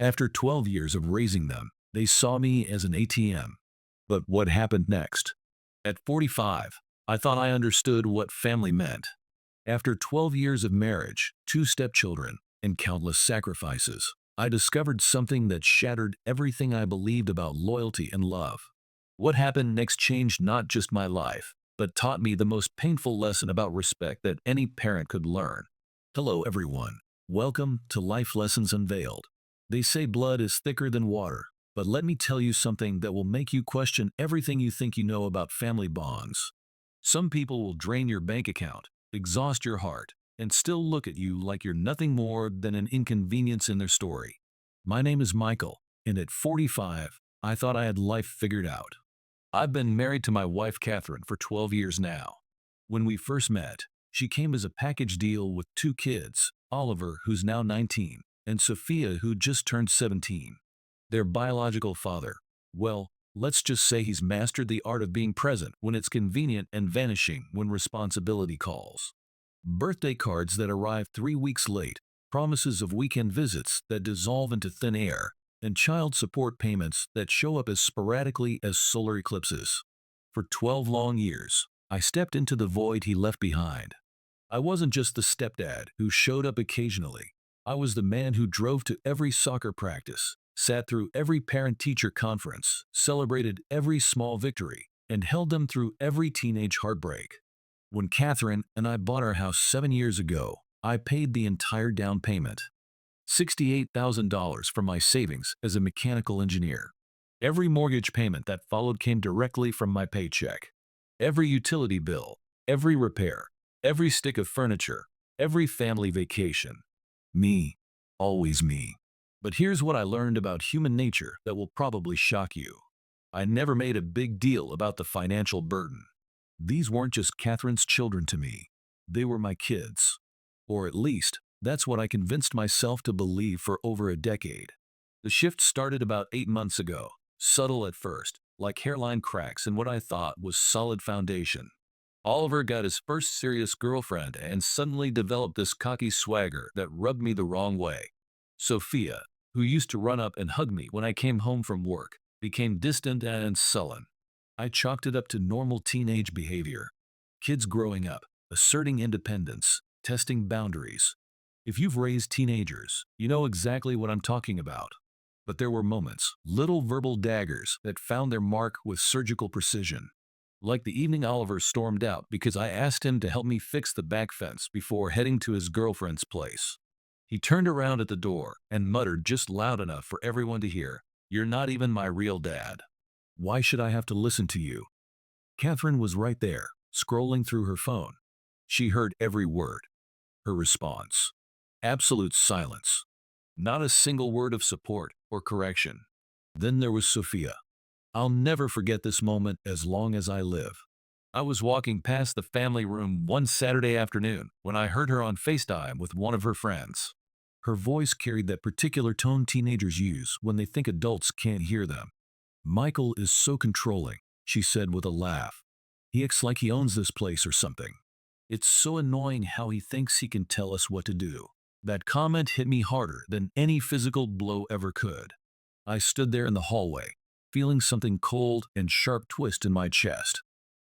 After 12 years of raising them, they saw me as an ATM. But what happened next? At 45, I thought I understood what family meant. After 12 years of marriage, two stepchildren, and countless sacrifices, I discovered something that shattered everything I believed about loyalty and love. What happened next changed not just my life, but taught me the most painful lesson about respect that any parent could learn. Hello everyone. Welcome to Life Lessons Unveiled. They say blood is thicker than water, but let me tell you something that will make you question everything you think you know about family bonds. Some people will drain your bank account, exhaust your heart, and still look at you like you're nothing more than an inconvenience in their story. My name is Michael, and at 45, I thought I had life figured out. I've been married to my wife Catherine for 12 years now. When we first met, she came as a package deal with two kids, Oliver, who's now 19, and Sophia, who just turned 17. Their biological father, well, let's just say he's mastered the art of being present when it's convenient and vanishing when responsibility calls. Birthday cards that arrive 3 weeks late, promises of weekend visits that dissolve into thin air, and child support payments that show up as sporadically as solar eclipses. For 12 long years, I stepped into the void he left behind. I wasn't just the stepdad who showed up occasionally. I was the man who drove to every soccer practice, sat through every parent-teacher conference, celebrated every small victory, and held them through every teenage heartbreak. When Catherine and I bought our house 7 years ago, I paid the entire down payment. $68,000 from my savings as a mechanical engineer. Every mortgage payment that followed came directly from my paycheck. Every utility bill, every repair, every stick of furniture, every family vacation. Me. Always me. But here's what I learned about human nature that will probably shock you. I never made a big deal about the financial burden. These weren't just Catherine's children to me. They were my kids. Or at least, that's what I convinced myself to believe for over a decade. The shift started about 8 months ago, subtle at first, like hairline cracks in what I thought was solid foundation. Oliver got his first serious girlfriend and suddenly developed this cocky swagger that rubbed me the wrong way. Sophia, who used to run up and hug me when I came home from work, became distant and sullen. I chalked it up to normal teenage behavior. Kids growing up, asserting independence, testing boundaries. If you've raised teenagers, you know exactly what I'm talking about. But there were moments, little verbal daggers that found their mark with surgical precision. Like the evening Oliver stormed out because I asked him to help me fix the back fence before heading to his girlfriend's place. He turned around at the door and muttered just loud enough for everyone to hear, "You're not even my real dad. Why should I have to listen to you?" Catherine was right there, scrolling through her phone. She heard every word. Her response: absolute silence. Not a single word of support or correction. Then there was Sophia. I'll never forget this moment as long as I live. I was walking past the family room one Saturday afternoon when I heard her on FaceTime with one of her friends. Her voice carried that particular tone teenagers use when they think adults can't hear them. "Michael is so controlling," she said with a laugh. "He acts like he owns this place or something. It's so annoying how he thinks he can tell us what to do." That comment hit me harder than any physical blow ever could. I stood there in the hallway, feeling something cold and sharp twist in my chest.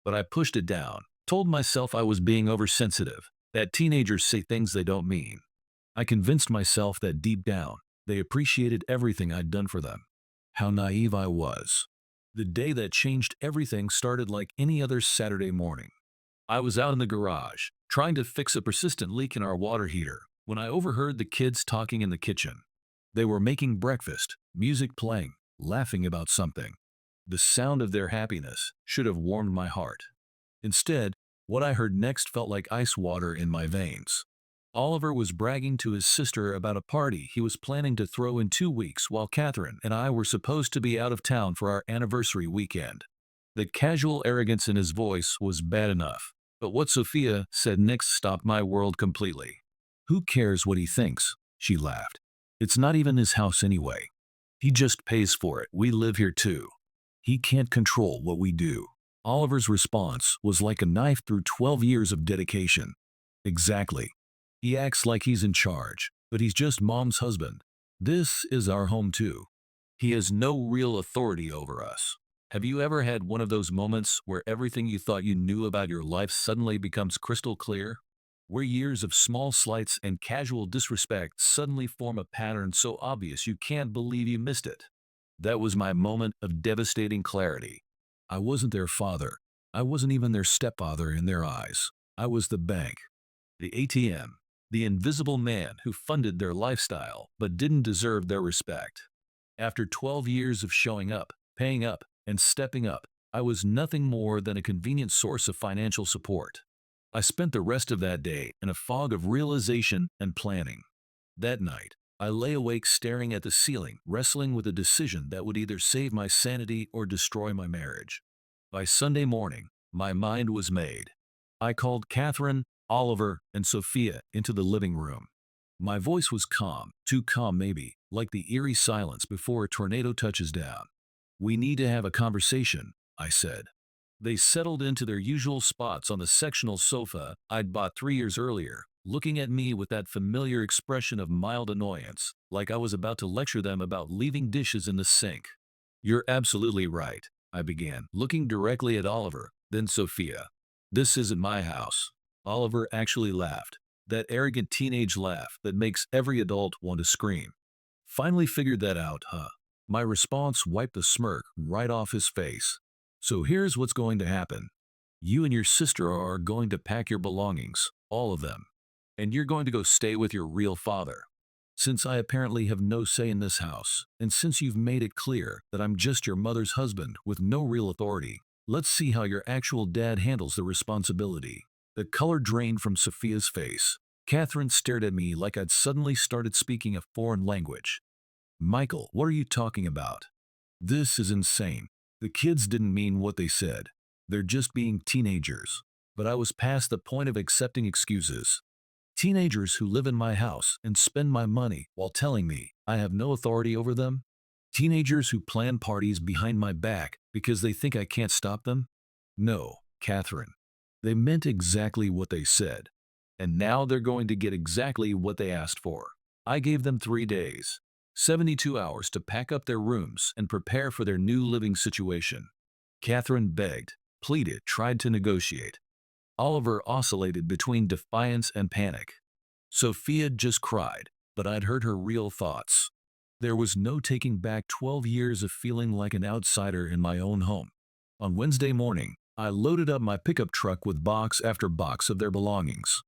But I pushed it down, told myself I was being oversensitive, that teenagers say things they don't mean. I convinced myself that deep down, they appreciated everything I'd done for them. How naive I was. The day that changed everything started like any other Saturday morning. I was out in the garage, trying to fix a persistent leak in our water heater, when I overheard the kids talking in the kitchen. They were making breakfast, music playing, laughing about something. The sound of their happiness should have warmed my heart. Instead, what I heard next felt like ice water in my veins. Oliver was bragging to his sister about a party he was planning to throw in 2 weeks while Catherine and I were supposed to be out of town for our anniversary weekend. The casual arrogance in his voice was bad enough, but what Sophia said next stopped my world completely. "Who cares what he thinks?" she laughed. "It's not even his house anyway. He just pays for it. We live here too. He can't control what we do." Oliver's response was like a knife through 12 years of dedication. Exactly. He acts like he's in charge, but he's just mom's husband. This is our home too. He has no real authority over us. Have you ever had one of those moments where everything you thought you knew about your life suddenly becomes crystal clear? Where years of small slights and casual disrespect suddenly form a pattern so obvious you can't believe you missed it? That was my moment of devastating clarity. I wasn't their father. I wasn't even their stepfather in their eyes. I was the bank, the ATM, the invisible man who funded their lifestyle but didn't deserve their respect. After 12 years of showing up, paying up, and stepping up, I was nothing more than a convenient source of financial support. I spent the rest of that day in a fog of realization and planning. That night, I lay awake staring at the ceiling, wrestling with a decision that would either save my sanity or destroy my marriage. By Sunday morning, my mind was made. I called Catherine, Oliver, and Sophia into the living room. My voice was calm, too calm maybe, like the eerie silence before a tornado touches down. "We need to have a conversation," I said. They settled into their usual spots on the sectional sofa I'd bought 3 years earlier, looking at me with that familiar expression of mild annoyance, like I was about to lecture them about leaving dishes in the sink. "You're absolutely right," I began, looking directly at Oliver, then Sophia. "This isn't my house." Oliver actually laughed, that arrogant teenage laugh that makes every adult want to scream. "Finally figured that out, huh?" My response wiped the smirk right off his face. "So here's what's going to happen. You and your sister are going to pack your belongings, all of them, and you're going to go stay with your real father. Since I apparently have no say in this house, and since you've made it clear that I'm just your mother's husband with no real authority, let's see how your actual dad handles the responsibility." The color drained from Sophia's face. Catherine stared at me like I'd suddenly started speaking a foreign language. "Michael, what are you talking about? This is insane. The kids didn't mean what they said. They're just being teenagers." But I was past the point of accepting excuses. Teenagers who live in my house and spend my money while telling me I have no authority over them? Teenagers who plan parties behind my back because they think I can't stop them? No, Catherine. They meant exactly what they said. And now they're going to get exactly what they asked for. I gave them 3 days, 72 hours to pack up their rooms and prepare for their new living situation. Catherine begged, pleaded, tried to negotiate. Oliver oscillated between defiance and panic. Sophia just cried, but I'd heard her real thoughts. There was no taking back 12 years of feeling like an outsider in my own home. On Wednesday morning, I loaded up my pickup truck with box after box of their belongings.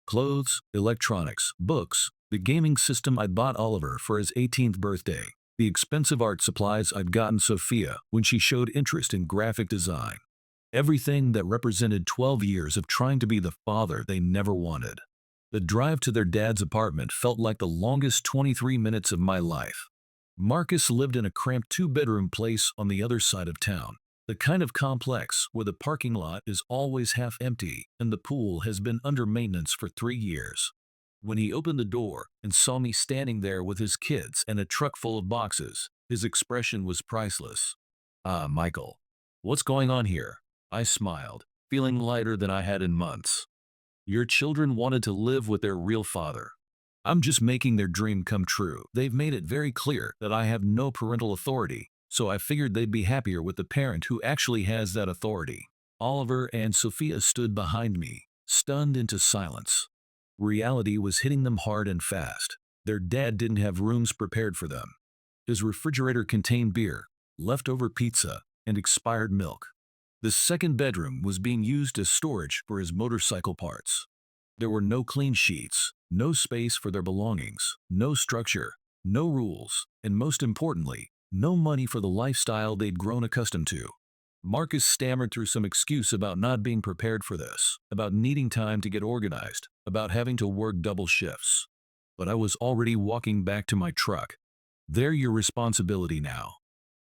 Clothes, electronics, books, the gaming system I'd bought Oliver for his 18th birthday, the expensive art supplies I'd gotten Sophia when she showed interest in graphic design. Everything that represented 12 years of trying to be the father they never wanted. The drive to their dad's apartment felt like the longest 23 minutes of my life. Marcus lived in a cramped two-bedroom place on the other side of town, the kind of complex where the parking lot is always half empty and the pool has been under maintenance for 3 years. When he opened the door and saw me standing there with his kids and a truck full of boxes, his expression was priceless. "Ah, Michael, what's going on here?" I smiled, feeling lighter than I had in months. "Your children wanted to live with their real father. I'm just making their dream come true. They've made it very clear that I have no parental authority, so I figured they'd be happier with the parent who actually has that authority." Oliver and Sophia stood behind me, stunned into silence. Reality was hitting them hard and fast. Their dad didn't have rooms prepared for them. His refrigerator contained beer, leftover pizza, and expired milk. The second bedroom was being used as storage for his motorcycle parts. There were no clean sheets, no space for their belongings, no structure, no rules, and most importantly, no money for the lifestyle they'd grown accustomed to. Marcus stammered through some excuse about not being prepared for this, about needing time to get organized, about having to work double shifts. But I was already walking back to my truck. "They're your responsibility now.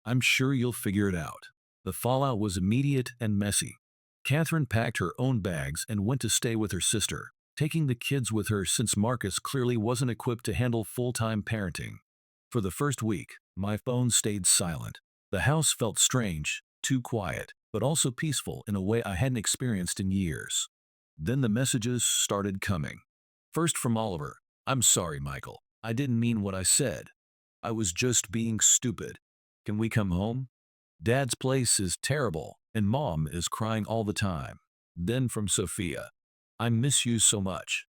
I'm sure you'll figure it out." The fallout was immediate and messy. Catherine packed her own bags and went to stay with her sister, taking the kids with her since Marcus clearly wasn't equipped to handle full-time parenting. For the first week, my phone stayed silent. The house felt strange, too quiet, but also peaceful in a way I hadn't experienced in years. Then the messages started coming. First from Oliver. "I'm sorry, Michael. I didn't mean what I said." I was just being stupid. Can we come home? Dad's place is terrible, and Mom is crying all the time. Then from Sophia. I miss you so much.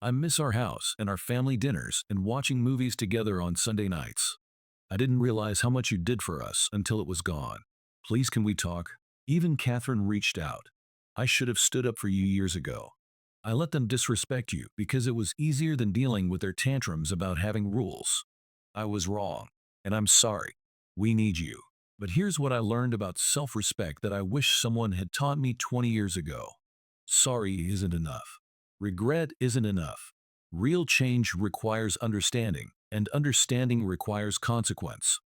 I miss our house and our family dinners and watching movies together on Sunday nights. I didn't realize how much you did for us until it was gone. Please can we talk? Even Catherine reached out. I should have stood up for you years ago. I let them disrespect you because it was easier than dealing with their tantrums about having rules. I was wrong, and I'm sorry. We need you. But here's what I learned about self-respect that I wish someone had taught me 20 years ago. Sorry isn't enough. Regret isn't enough. Real change requires understanding, and understanding requires consequence.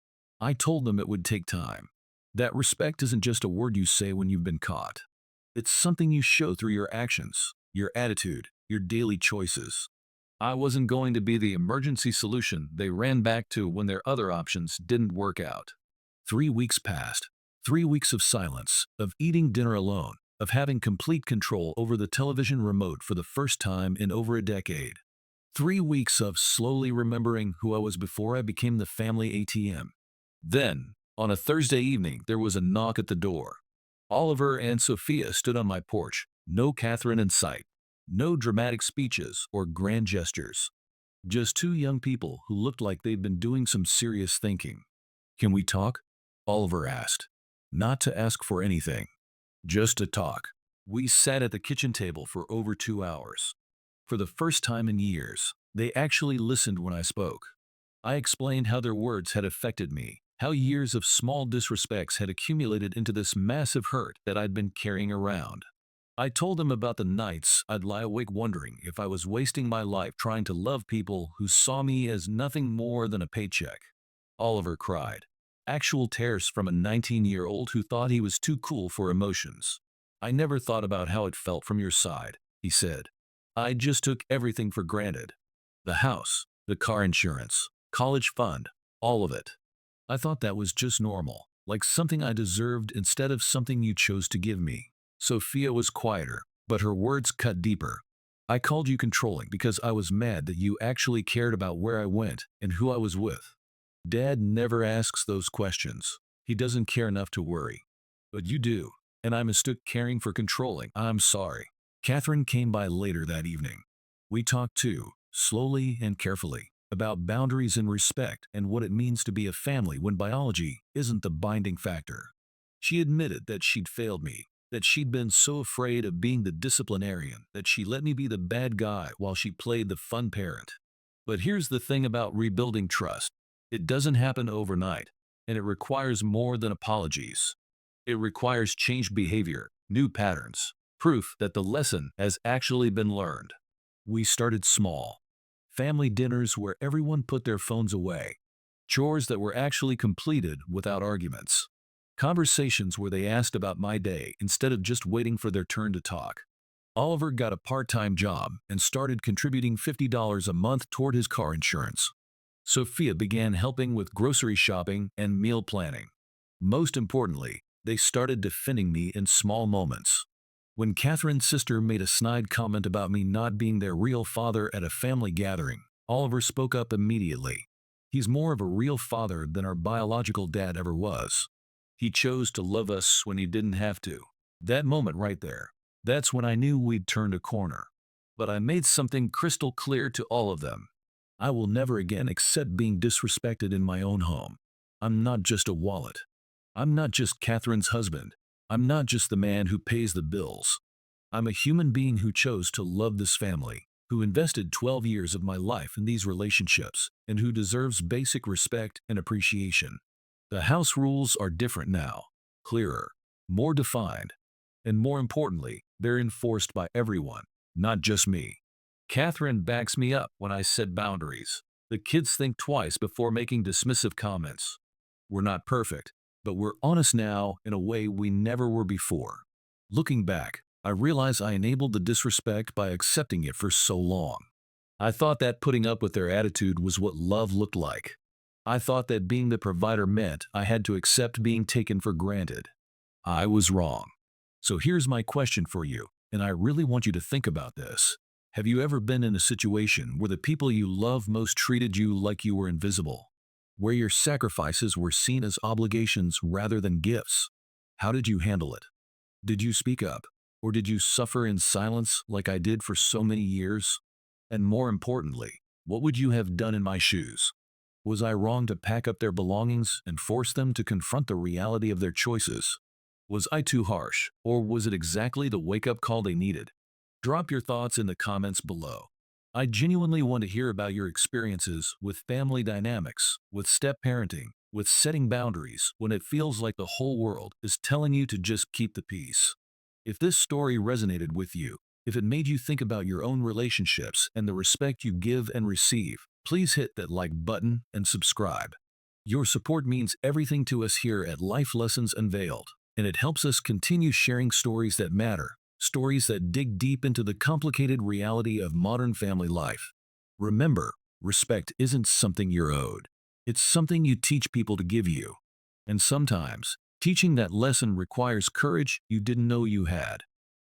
I told them it would take time. That respect isn't just a word you say when you've been caught. It's something you show through your actions, your attitude, your daily choices. I wasn't going to be the emergency solution they ran back to when their other options didn't work out. 3 weeks passed. 3 weeks of silence, of eating dinner alone, of having complete control over the television remote for the first time in over a decade. 3 weeks of slowly remembering who I was before I became the family ATM. Then, on a Thursday evening, there was a knock at the door. Oliver and Sophia stood on my porch, no Catherine in sight. No dramatic speeches or grand gestures. Just two young people who looked like they'd been doing some serious thinking. Can we talk? Oliver asked. Not to ask for anything. Just to talk. We sat at the kitchen table for over 2 hours. For the first time in years, they actually listened when I spoke. I explained how their words had affected me, how years of small disrespects had accumulated into this massive hurt that I'd been carrying around. I told them about the nights I'd lie awake wondering if I was wasting my life trying to love people who saw me as nothing more than a paycheck. Oliver cried. Actual tears from a 19-year-old who thought he was too cool for emotions. I never thought about how it felt from your side, he said. I just took everything for granted. The house, the car insurance, college fund, all of it. I thought that was just normal, like something I deserved instead of something you chose to give me. Sophia was quieter, but her words cut deeper. I called you controlling because I was mad that you actually cared about where I went and who I was with. Dad never asks those questions. He doesn't care enough to worry. But you do, and I mistook caring for controlling. I'm sorry. Catherine came by later that evening. We talked too, slowly and carefully, about boundaries and respect and what it means to be a family when biology isn't the binding factor. She admitted that she'd failed me, that she'd been so afraid of being the disciplinarian that she let me be the bad guy while she played the fun parent. But here's the thing about rebuilding trust. It doesn't happen overnight, and it requires more than apologies. It requires changed behavior, new patterns, proof that the lesson has actually been learned. We started small. Family dinners where everyone put their phones away. Chores that were actually completed without arguments. Conversations where they asked about my day instead of just waiting for their turn to talk. Oliver got a part-time job and started contributing $50 a month toward his car insurance. Sophia began helping with grocery shopping and meal planning. Most importantly, they started defending me in small moments. When Catherine's sister made a snide comment about me not being their real father at a family gathering, Oliver spoke up immediately. He's more of a real father than our biological dad ever was. He chose to love us when he didn't have to. That moment right there, that's when I knew we'd turned a corner. But I made something crystal clear to all of them. I will never again accept being disrespected in my own home. I'm not just a wallet. I'm not just Catherine's husband. I'm not just the man who pays the bills. I'm a human being who chose to love this family, who invested 12 years of my life in these relationships, and who deserves basic respect and appreciation. The house rules are different now, clearer, more defined, and more importantly, they're enforced by everyone, not just me. Catherine backs me up when I set boundaries. The kids think twice before making dismissive comments. We're not perfect, but we're honest now in a way we never were before. Looking back, I realize I enabled the disrespect by accepting it for so long. I thought that putting up with their attitude was what love looked like. I thought that being the provider meant I had to accept being taken for granted. I was wrong. So here's my question for you, and I really want you to think about this. Have you ever been in a situation where the people you love most treated you like you were invisible? where your sacrifices were seen as obligations rather than gifts. How did you handle it? Did you speak up? Or did you suffer in silence like I did for so many years? And more importantly, what would you have done in my shoes? Was I wrong to pack up their belongings and force them to confront the reality of their choices? Was I too harsh, or was it exactly the wake-up call they needed? Drop your thoughts in the comments below. I genuinely want to hear about your experiences with family dynamics, with step-parenting, with setting boundaries when it feels like the whole world is telling you to just keep the peace. If this story resonated with you, if it made you think about your own relationships and the respect you give and receive, please hit that like button and subscribe. Your support means everything to us here at Life Lessons Unveiled, and it helps us continue sharing stories that matter, stories that dig deep into the complicated reality of modern family life. Remember, respect isn't something you're owed. It's something you teach people to give you. And sometimes, teaching that lesson requires courage you didn't know you had.